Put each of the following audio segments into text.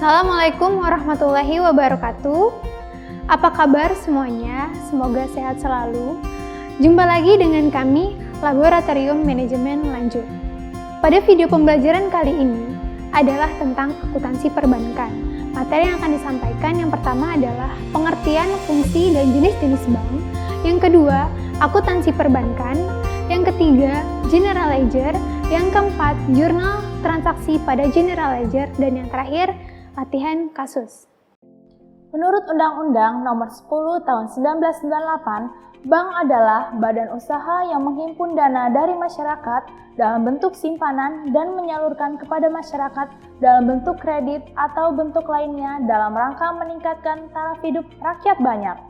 Assalamualaikum warahmatullahi wabarakatuh. Apa kabar semuanya? Semoga sehat selalu. Jumpa lagi dengan kami, Laboratorium Manajemen Lanjut. Pada video pembelajaran kali ini adalah tentang akuntansi perbankan. Materi yang akan disampaikan yang pertama adalah pengertian, fungsi, dan jenis-jenis bank. Yang kedua, akuntansi perbankan. Yang ketiga, general ledger. Yang keempat, jurnal transaksi pada general ledger. Dan yang terakhir, latihan kasus. Menurut Undang-Undang Nomor 10 Tahun 1998, bank adalah badan usaha yang menghimpun dana dari masyarakat dalam bentuk simpanan dan menyalurkan kepada masyarakat dalam bentuk kredit atau bentuk lainnya dalam rangka meningkatkan taraf hidup rakyat banyak.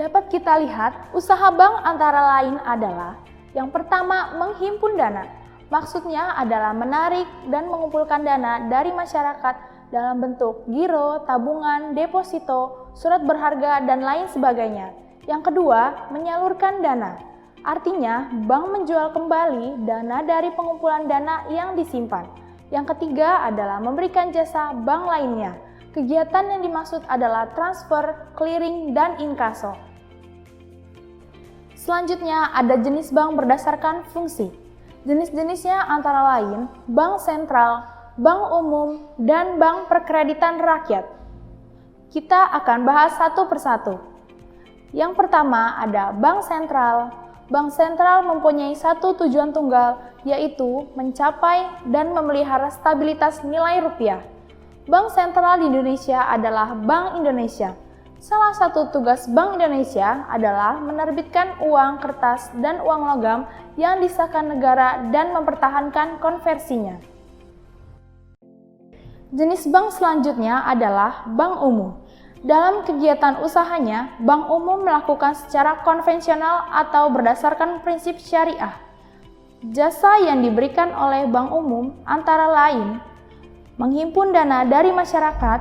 Dapat kita lihat, usaha bank antara lain adalah yang pertama, menghimpun dana. Maksudnya adalah menarik dan mengumpulkan dana dari masyarakat dalam bentuk giro, tabungan, deposito, surat berharga, dan lain sebagainya. Yang kedua, menyalurkan dana. Artinya, bank menjual kembali dana dari pengumpulan dana yang disimpan. Yang ketiga adalah memberikan jasa bank lainnya. Kegiatan yang dimaksud adalah transfer, clearing, dan inkaso. Selanjutnya, ada jenis bank berdasarkan fungsi. Jenis-jenisnya antara lain bank sentral, bank umum, dan bank perkreditan rakyat. Kita akan bahas satu persatu. Yang pertama ada bank sentral. Bank sentral mempunyai satu tujuan tunggal, yaitu mencapai dan memelihara stabilitas nilai rupiah. Bank sentral di Indonesia adalah Bank Indonesia. Salah satu tugas Bank Indonesia adalah menerbitkan uang kertas dan uang logam yang disahkan negara dan mempertahankan konversinya. Jenis bank selanjutnya adalah bank umum. Dalam kegiatan usahanya, bank umum melakukan secara konvensional atau berdasarkan prinsip syariah. Jasa yang diberikan oleh bank umum antara lain menghimpun dana dari masyarakat,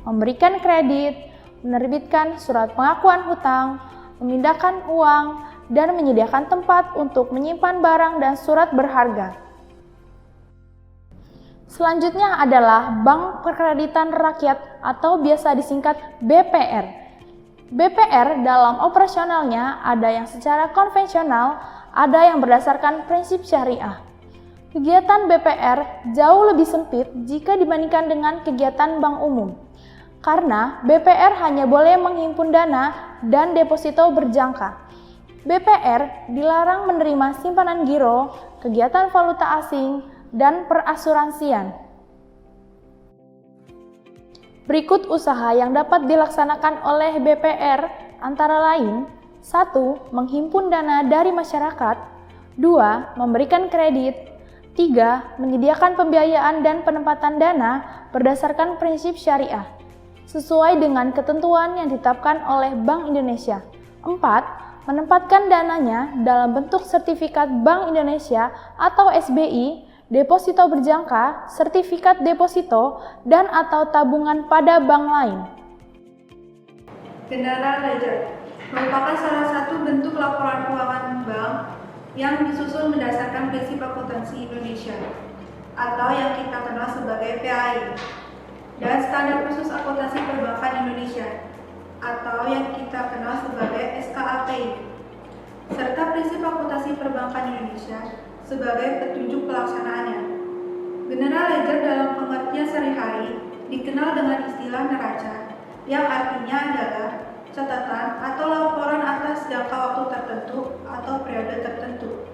memberikan kredit, menerbitkan surat pengakuan hutang, memindahkan uang, dan menyediakan tempat untuk menyimpan barang dan surat berharga. Selanjutnya adalah Bank Perkreditan Rakyat atau biasa disingkat BPR. BPR dalam operasionalnya ada yang secara konvensional, ada yang berdasarkan prinsip syariah. Kegiatan BPR jauh lebih sempit jika dibandingkan dengan kegiatan bank umum. Karena BPR hanya boleh menghimpun dana dan deposito berjangka. BPR dilarang menerima simpanan giro, kegiatan valuta asing, dan perasuransian. Berikut usaha yang dapat dilaksanakan oleh BPR antara lain 1. Menghimpun dana dari masyarakat 2. Memberikan kredit 3. Menyediakan pembiayaan dan penempatan dana berdasarkan prinsip syariah sesuai dengan ketentuan yang ditetapkan oleh Bank Indonesia. 4. Menempatkan dananya dalam bentuk sertifikat Bank Indonesia atau SBI, deposito berjangka, sertifikat deposito, dan atau tabungan pada bank lain. General ledger merupakan salah satu bentuk laporan keuangan bank yang disusun berdasarkan prinsip akuntansi Indonesia atau yang kita kenal sebagai PAI. Dan standar khusus akuntansi perbankan Indonesia atau yang kita kenal sebagai SKAPI, serta prinsip akuntansi perbankan Indonesia sebagai petunjuk pelaksanaannya. General ledger dalam pengertian sehari-hari dikenal dengan istilah neraca, yang artinya adalah catatan atau laporan atas jangka waktu tertentu atau periode tertentu.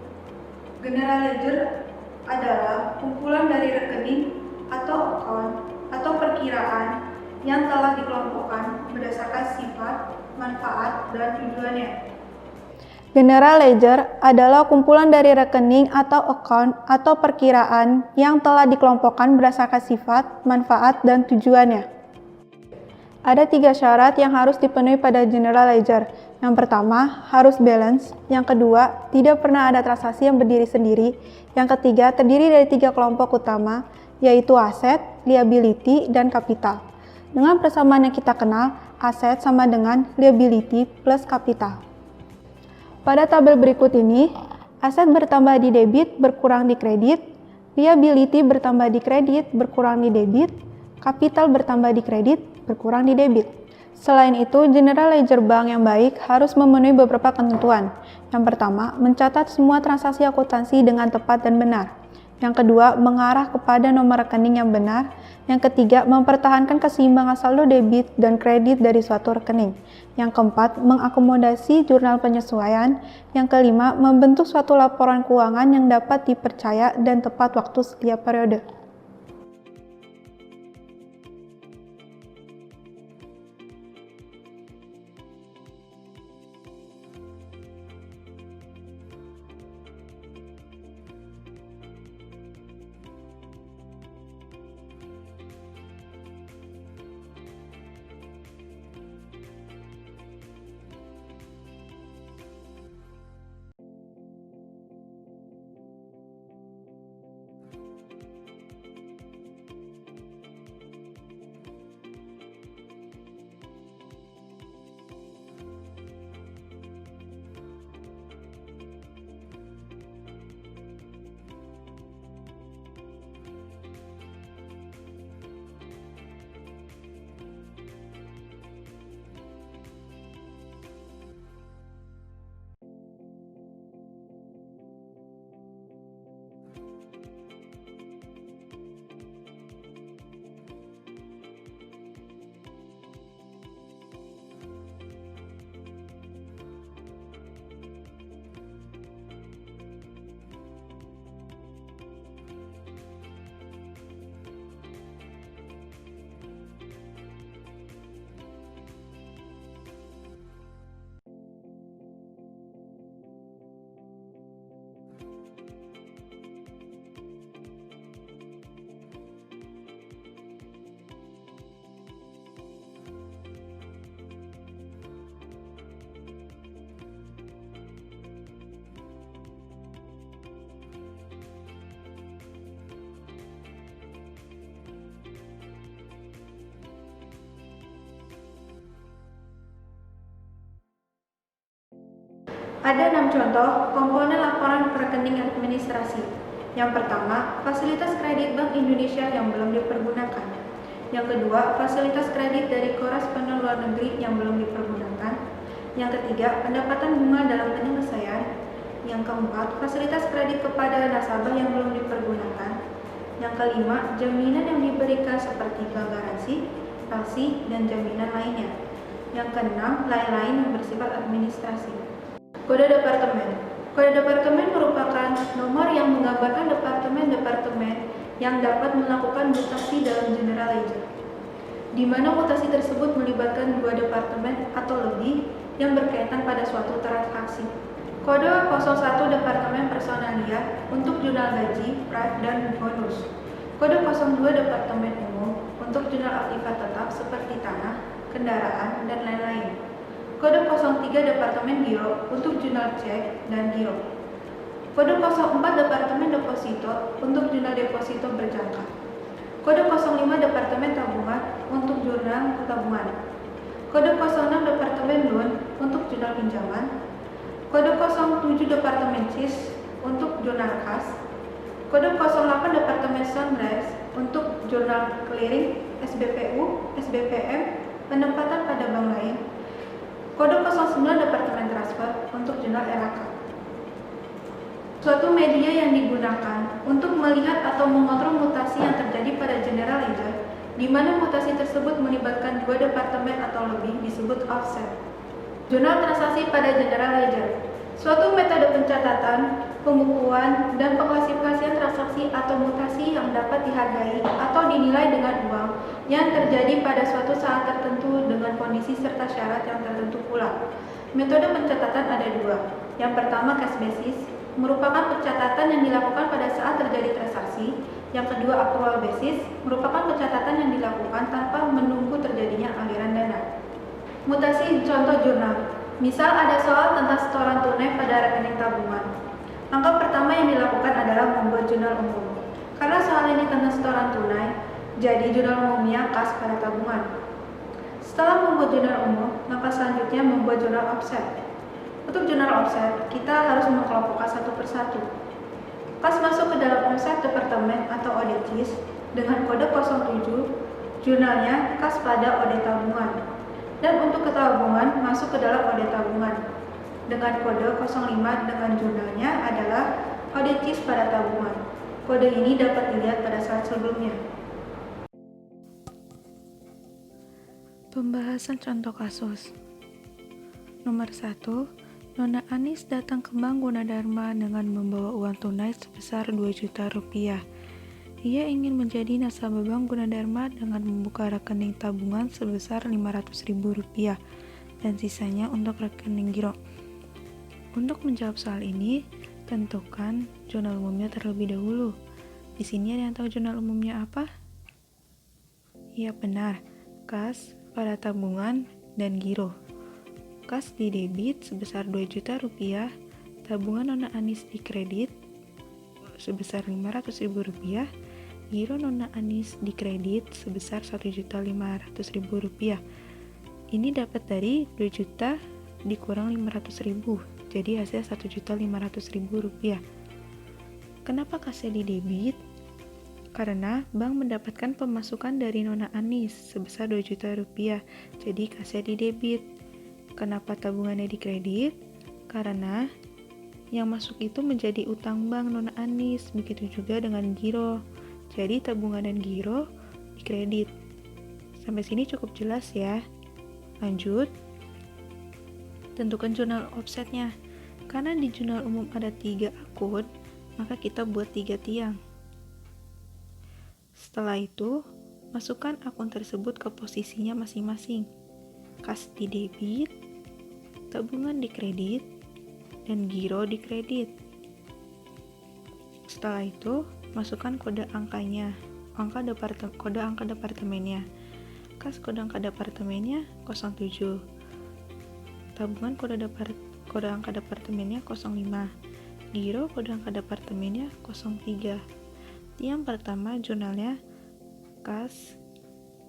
General ledger adalah kumpulan dari rekening atau account atau perkiraan yang telah dikelompokkan berdasarkan sifat, manfaat, dan tujuannya. General ledger adalah kumpulan dari rekening atau account atau perkiraan yang telah dikelompokkan berdasarkan sifat, manfaat, dan tujuannya. Ada 3 syarat yang harus dipenuhi pada general ledger. Yang pertama, harus balance. Yang kedua, tidak pernah ada transaksi yang berdiri sendiri. Yang ketiga, terdiri dari 3 kelompok utama, yaitu aset, liability, dan kapital. Dengan persamaan yang kita kenal, aset sama dengan liability plus kapital. Pada tabel berikut ini, aset bertambah di debit berkurang di kredit, liability bertambah di kredit berkurang di debit, Kapital bertambah di kredit, berkurang di debit. Selain itu, general ledger bank yang baik harus memenuhi beberapa ketentuan. Yang pertama, mencatat semua transaksi akuntansi dengan tepat dan benar. Yang kedua, mengarah kepada nomor rekening yang benar. Yang ketiga, mempertahankan keseimbangan saldo debit dan kredit dari suatu rekening. Yang keempat, mengakomodasi jurnal penyesuaian. Yang kelima, membentuk suatu laporan keuangan yang dapat dipercaya dan tepat waktu setiap periode. Ada 6 contoh komponen laporan rekening administrasi. Yang pertama, fasilitas kredit Bank Indonesia yang belum dipergunakan. Yang kedua, fasilitas kredit dari koresponden luar negeri yang belum dipergunakan. Yang ketiga, pendapatan bunga dalam penyelesaian. Yang keempat, fasilitas kredit kepada nasabah yang belum dipergunakan. Yang kelima, jaminan yang diberikan seperti garansi, palsi, dan jaminan lainnya. Yang keenam, lain-lain yang bersifat administrasi. Kode departemen. Kode departemen merupakan nomor yang menggambarkan departemen-departemen yang dapat melakukan mutasi dalam general ledger, di mana mutasi tersebut melibatkan 2 departemen atau lebih yang berkaitan pada suatu transaksi. Kode 01 Departemen Personalia untuk jurnal gaji, prime, dan bonus. Kode 02 Departemen Umum untuk jurnal aktiva tetap seperti tanah, kendaraan, dan lain-lain. Kode 03 Departemen Giro untuk jurnal cek dan giro. Kode 04 Departemen Deposito untuk jurnal deposito berjangka. Kode 05 Departemen Tabungan untuk jurnal tabungan. Kode 06 Departemen Loan untuk jurnal pinjaman. Kode 07 Departemen CIS untuk jurnal kas. Kode 08 Departemen Sunrise untuk jurnal clearing, SBPU, SBPM, penempatan pada bank lain. Kode 09 Departemen Transfer untuk jurnal RAK. Suatu media yang digunakan untuk melihat atau mengontrol mutasi yang terjadi pada general ledger, di mana mutasi tersebut melibatkan 2 departemen atau lebih, disebut offset. Jurnal transaksi pada general ledger. Suatu metode pencatatan, pembukuan, dan pengklasifikasian transaksi atau mutasi yang dapat dihargai atau dinilai dengan uang yang terjadi pada suatu saat tertentu dengan kondisi serta syarat yang tertentu pula. Metode pencatatan ada 2. Yang pertama cash basis, merupakan pencatatan yang dilakukan pada saat terjadi transaksi. Yang kedua accrual basis, merupakan pencatatan yang dilakukan tanpa menunggu terjadinya aliran dana. Mutasi contoh jurnal. Misal ada soal tentang setoran tunai pada rekening tabungan. Langkah pertama yang dilakukan adalah membuat jurnal umum. Karena soal ini tentang setoran tunai, jadi jurnal umumnya kas pada tabungan. Setelah membuat jurnal umum, langkah selanjutnya membuat jurnal offset. Untuk jurnal offset, kita harus mengelompokkan satu persatu. Kas masuk ke dalam offset departemen atau audit CIS dengan kode 07, Jurnalnya kas pada OD tabungan. Dan untuk ketabungan masuk ke dalam OD tabungan. Dengan kode 05 dengan jurnalnya adalah OD CIS pada tabungan. Kode ini dapat dilihat pada slide sebelumnya. Pembahasan contoh kasus. Nomor 1, Nona Anis datang ke Bank Gunadarma dengan membawa uang tunai sebesar 2 juta rupiah. Ia ingin menjadi nasabah Bank Gunadarma dengan membuka rekening tabungan sebesar 500.000 rupiah dan sisanya untuk rekening giro. Untuk menjawab soal ini, tentukan jurnal umumnya terlebih dahulu. Di sini ada yang tahu jurnal umumnya apa? Ya benar, kas pada tabungan dan giro. Kas di debit sebesar 2 juta rupiah, tabungan Nona Anis di kredit sebesar 500.000 rupiah, giro Nona Anis di kredit sebesar 1.500.000 rupiah. Ini dapat dari 2 juta dikurang 500.000, jadi hasil 1.500.000 rupiah. Kenapa kasnya di debit? Karena bank mendapatkan pemasukan dari Nona Anis sebesar 2 juta rupiah, jadi kasnya di debit. Kenapa tabungannya di kredit? Karena yang masuk itu menjadi utang bank Nona Anis, begitu juga dengan giro. Jadi tabungan dan giro di kredit. Sampai sini cukup jelas ya. Lanjut. Tentukan jurnal offsetnya. Karena di jurnal umum ada 3 akun, maka kita buat 3 tiang. Setelah itu, masukkan akun tersebut ke posisinya masing-masing. Kas di debit, tabungan di kredit, dan giro di kredit. Setelah itu, masukkan kode angkanya, kode angka departemennya. Kas kode angka departemennya 07. Tabungan kode angka departemennya 05. Giro kode angka departemennya 03. Tiang pertama jurnalnya kas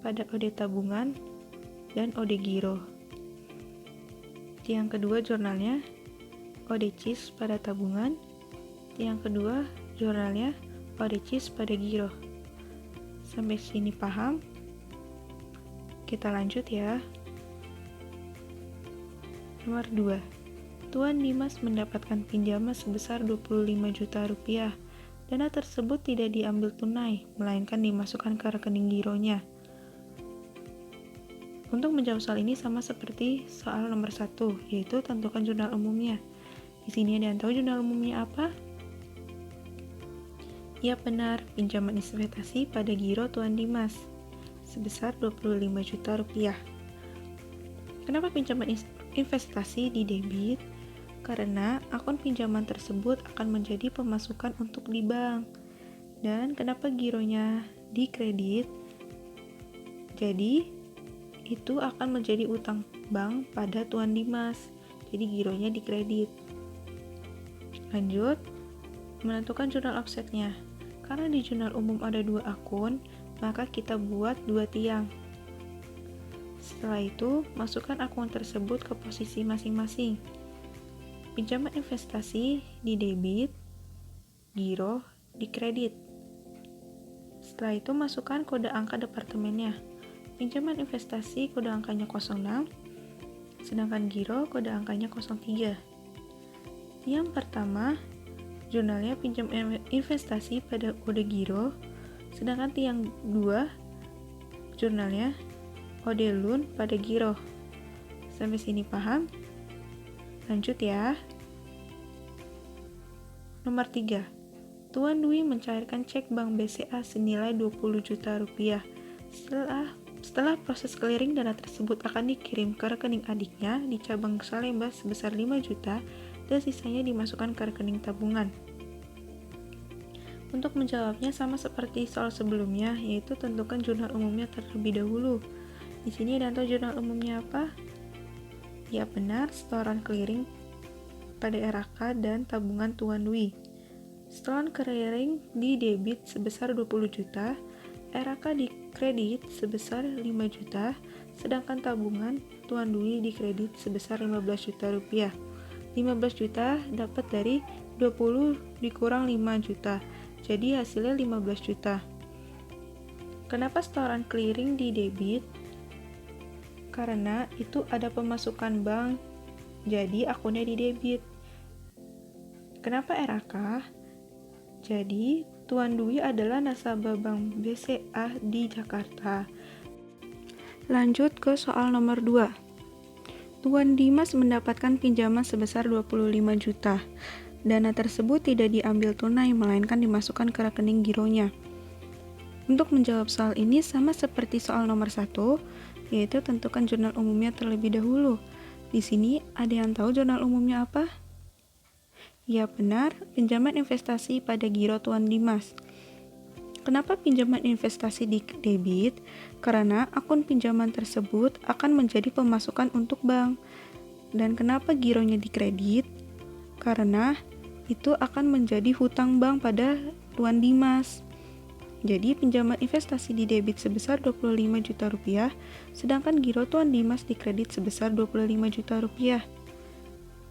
pada OD tabungan dan OD giro. Tiang kedua jurnalnya OD CIS pada tabungan. Tiang kedua jurnalnya OD CIS pada giro. Sampai sini paham? Kita lanjut ya. Nomor 2. Tuan Dimas mendapatkan pinjaman sebesar 25 juta rupiah. Dana tersebut tidak diambil tunai, melainkan dimasukkan ke rekening gironya. Untuk menjawab soal ini sama seperti soal nomor 1, yaitu tentukan jurnal umumnya. Di sini ada yang tahu jurnal umumnya apa? Ya benar, pinjaman investasi pada giro Tuan Dimas sebesar 25 juta rupiah. Kenapa pinjaman investasi di debit? Karena akun pinjaman tersebut akan menjadi pemasukan untuk di bank. Dan kenapa gironya di kredit? Jadi, itu akan menjadi utang bank pada Tuan Dimas. Jadi, gironya di kredit. Lanjut, menentukan jurnal offsetnya. Karena di jurnal umum ada 2 akun, maka kita buat 2 tiang. Setelah itu, masukkan akun tersebut ke posisi masing-masing. Pinjaman investasi di debit, giro di kredit. Setelah itu masukkan kode angka departemennya. Pinjaman investasi kode angkanya 06, sedangkan giro kode angkanya 03. Yang pertama, jurnalnya pinjam investasi pada kode giro, sedangkan yang 2, jurnalnya OD Loan pada giro. Sampai sini paham? Lanjut ya. Nomor 3. Tuan Dwi mencairkan cek Bank BCA senilai 20 juta rupiah. Setelah proses clearing, dana tersebut akan dikirim ke rekening adiknya di cabang Salemba sebesar 5 juta dan sisanya dimasukkan ke rekening tabungan. Untuk menjawabnya sama seperti soal sebelumnya, yaitu tentukan jurnal umumnya terlebih dahulu. Di sini ada tahu jurnal umumnya apa? Ya benar, setoran clearing pada RAK dan tabungan Tuan Dwi. Setoran clearing di debit sebesar 20 juta, RAK di kredit sebesar 5 juta, sedangkan tabungan Tuan Dwi di kredit sebesar 15 juta rupiah. 15 juta dapat dari 20 dikurang 5 juta, jadi hasilnya 15 juta. Kenapa setoran clearing di debit? Karena itu ada pemasukan bank, jadi akunnya di debit. Kenapa RAK? Jadi, Tuan Dwi adalah nasabah Bank BCA di Jakarta. Lanjut ke soal nomor 2. Tuan Dimas mendapatkan pinjaman sebesar 25 juta. Dana tersebut tidak diambil tunai, melainkan dimasukkan ke rekening gironya. Untuk menjawab soal ini sama seperti soal nomor 1, yaitu tentukan jurnal umumnya terlebih dahulu. Di sini ada yang tahu jurnal umumnya apa? Ya benar, pinjaman investasi pada giro Tuan Dimas. Kenapa pinjaman investasi di debit? Karena akun pinjaman tersebut akan menjadi pemasukan untuk bank. Dan kenapa gironya di kredit? Karena itu akan menjadi hutang bank pada Tuan Dimas. Jadi pinjaman investasi di debit sebesar 25 juta rupiah, sedangkan giro Tuan Dimas di kredit sebesar 25 juta rupiah.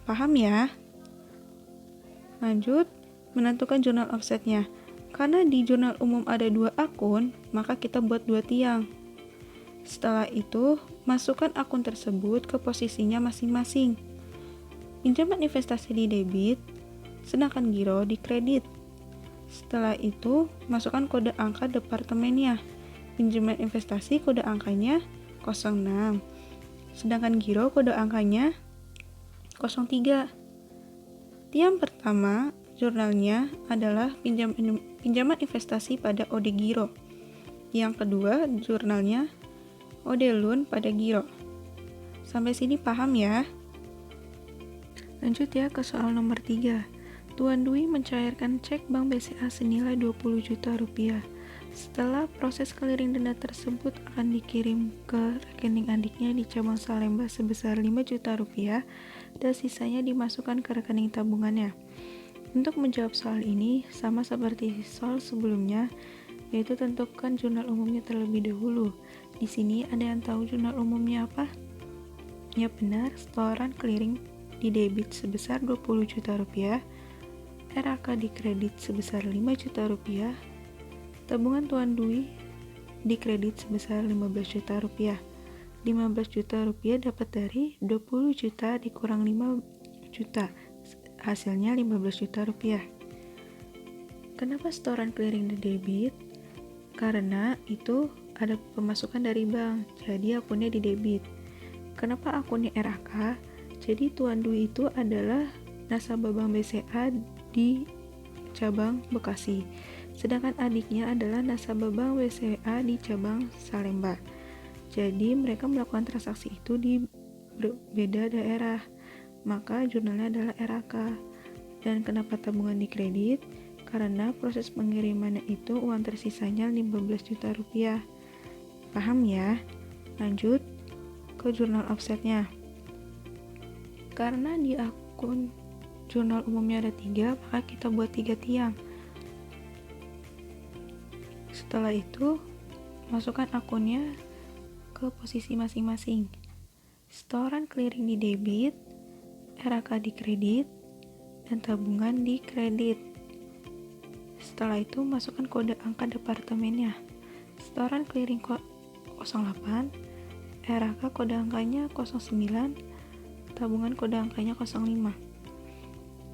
Paham ya? Lanjut, menentukan jurnal offsetnya. Karena di jurnal umum ada 2 akun, maka kita buat 2 tiang. Setelah itu, masukkan akun tersebut ke posisinya masing-masing. Pinjaman investasi di debit, sedangkan giro di kredit. Setelah itu, masukkan kode angka departemennya. Pinjaman investasi kode angkanya 06, sedangkan giro kode angkanya 03. Tiang pertama jurnalnya adalah pinjaman investasi pada OD Giro. Yang kedua, jurnalnya OD Loan pada Giro. Sampai sini paham ya? Lanjut ya ke soal nomor 3. Tuan Dwi mencairkan cek Bank BCA senilai 20 juta rupiah. Setelah proses clearing dana tersebut akan dikirim ke rekening adiknya di cabang Salemba sebesar 5 juta rupiah dan sisanya dimasukkan ke rekening tabungannya. Untuk menjawab soal ini, sama seperti soal sebelumnya, yaitu tentukan jurnal umumnya terlebih dahulu. Di sini ada yang tahu jurnal umumnya apa? Ya benar, setoran clearing di debit sebesar 20 juta rupiah, RAK di kredit sebesar 5 juta rupiah, tabungan Tuan Dwi di kredit sebesar 15 juta rupiah. 15 juta rupiah dapat dari 20 juta dikurang 5 juta, hasilnya 15 juta rupiah. Kenapa setoran clearing di debit? Karena itu ada pemasukan dari bank, jadi akunnya di debit. Kenapa akunnya RAK? Jadi Tuan Dwi itu adalah nasabah Bank BCA di cabang Bekasi, sedangkan adiknya adalah nasabah Bank BCA di cabang Salemba. Jadi mereka melakukan transaksi itu di berbeda daerah, maka jurnalnya adalah RAK. Dan kenapa tabungan di kredit? Karena proses pengirimannya itu uang tersisanya 15 juta rupiah. Paham ya? Lanjut ke jurnal offsetnya. Karena di akun jurnal umumnya ada 3, maka kita buat 3 tiang. Setelah itu, masukkan akunnya ke posisi masing-masing. Setoran clearing di debit, RAK di kredit, dan tabungan di kredit. Setelah itu, masukkan kode angka departemennya. Setoran clearing 08, RAK kode angkanya 09, tabungan kode angkanya 05.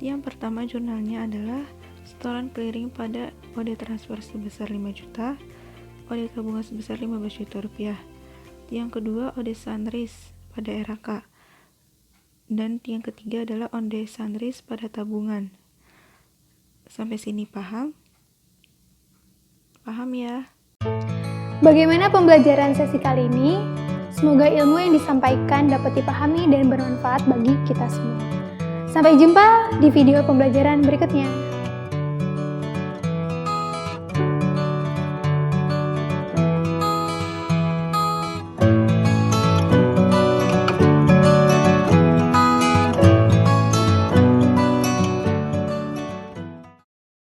Yang pertama jurnalnya adalah setoran clearing pada OD transfer sebesar 5 juta, OD tabungan sebesar 15 juta rupiah. Yang kedua OD sunrise pada RAK. Dan yang ketiga adalah OD sunrise pada tabungan. Sampai sini paham? Paham ya? Bagaimana pembelajaran sesi kali ini? Semoga ilmu yang disampaikan dapat dipahami dan bermanfaat bagi kita semua. Sampai jumpa di video pembelajaran berikutnya.